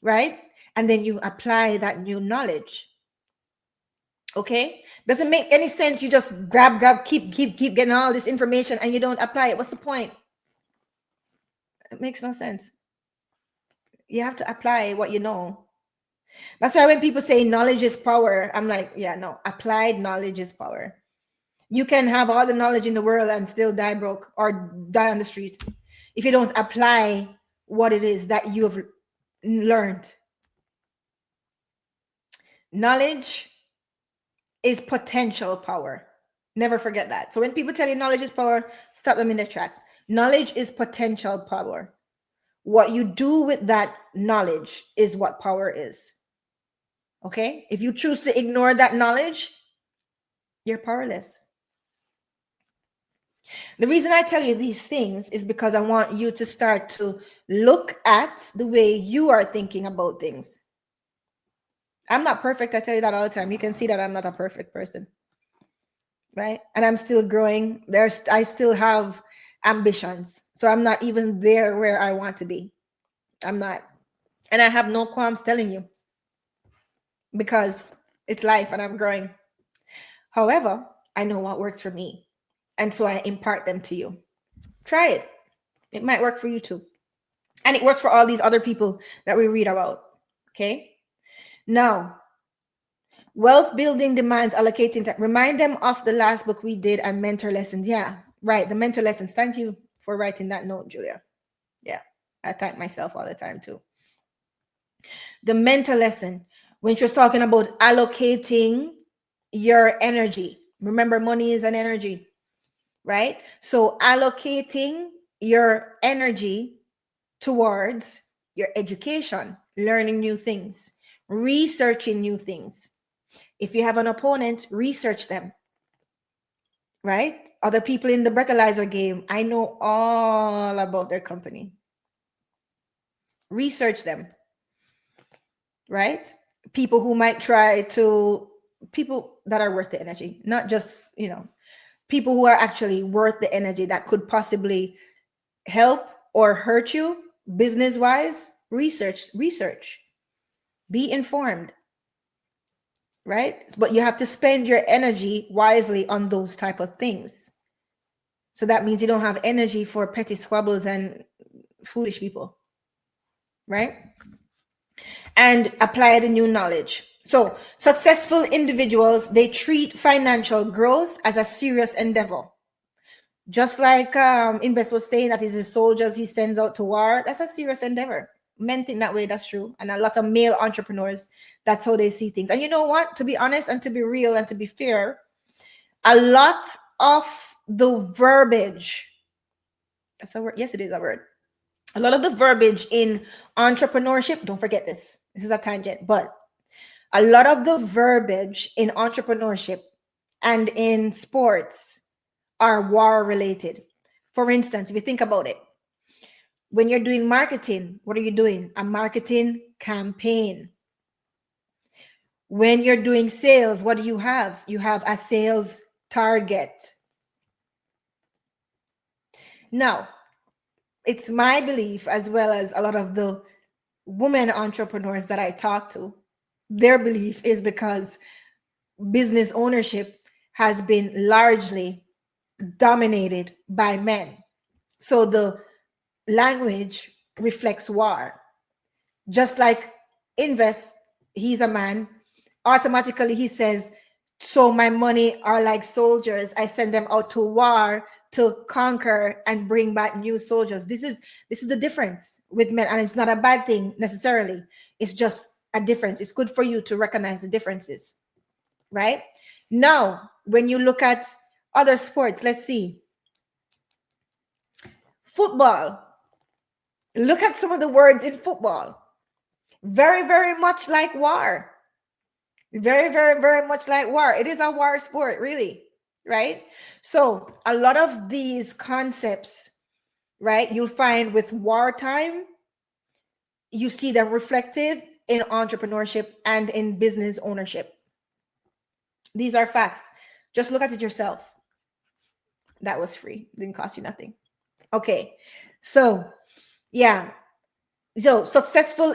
right? And then you apply that new knowledge. Okay? Doesn't make any sense. You just grab, keep getting all this information and you don't apply it. What's the point? It makes no sense. You have to apply what you know. That's why when people say knowledge is power, I'm like, yeah, no, applied knowledge is power. You can have all the knowledge in the world and still die broke or die on the street if you don't apply what it is that you have learned. Knowledge is potential power. Never forget that. So when people tell you knowledge is power, stop them in their tracks. Knowledge is potential power. What you do with that knowledge is what power is. Okay? If you choose to ignore that knowledge, you're powerless. The reason I tell you these things is because I want you to start to look at the way you are thinking about things. I'm not perfect. I tell you that all the time. You can see that I'm not a perfect person. Right? And I'm still growing. I still have ambitions. So I'm not even there where I want to be. I'm not. And I have no qualms telling you because it's life and I'm growing. However, I know what works for me. And so I impart them to you. Try it. It might work for you too. And it works for all these other people that we read about. Okay. Now, wealth building demands allocating time. Remind them of the last book we did and mentor lessons. Yeah, right. The mentor lessons. Thank you for writing that note, Julia. Yeah, I thank myself all the time too. The mentor lesson, when she was talking about allocating your energy. Remember, money is an energy, right? So allocating your energy towards your education, learning new things, researching new things. If you have an opponent, research them, right? Other people in the breathalyzer game, I know all about their company. Research them, right? People who might try to, people that are worth the energy, not just, people who are actually worth the energy that could possibly help or hurt you business-wise. Research, be informed, right? But you have to spend your energy wisely on those type of things. So that means you don't have energy for petty squabbles and foolish people, right? And apply the new knowledge. So successful individuals, they treat financial growth as a serious endeavor. Just like Invest was saying, that is the soldiers he sends out to war. That's a serious endeavor. Men think that way. That's true. And a lot of male entrepreneurs, that's how they see things. And you know what? To be honest and to be real and to be fair, a lot of the verbiage, that's a word. Yes, it is a word. A lot of the verbiage in entrepreneurship, don't forget this. This is a tangent, but a lot of the verbiage in entrepreneurship and in sports are war related. For instance, if you think about it, when you're doing marketing, what are you doing? A marketing campaign. When you're doing sales, what do you have? You have a sales target. Now, it's my belief, as well as a lot of the women entrepreneurs that I talk to, their belief is because business ownership has been largely dominated by men. So the language reflects war. Just like Invest, he's a man, automatically he says, so my money are like soldiers. I send them out to war to conquer and bring back new soldiers. This is the difference with men, and it's not a bad thing necessarily. It's just a difference. It's good for you to recognize the differences, right? Now, when you look at other sports, let's see. Football. Look at some of the words in football. Very, very much like war. Very, very, very much like war. It is a war sport, really, right? So a lot of these concepts, right, you'll find with wartime, you see them reflected in entrepreneurship and in business ownership. These are facts. Just look at it yourself. That was free. It didn't cost you nothing. Okay. So, yeah. So successful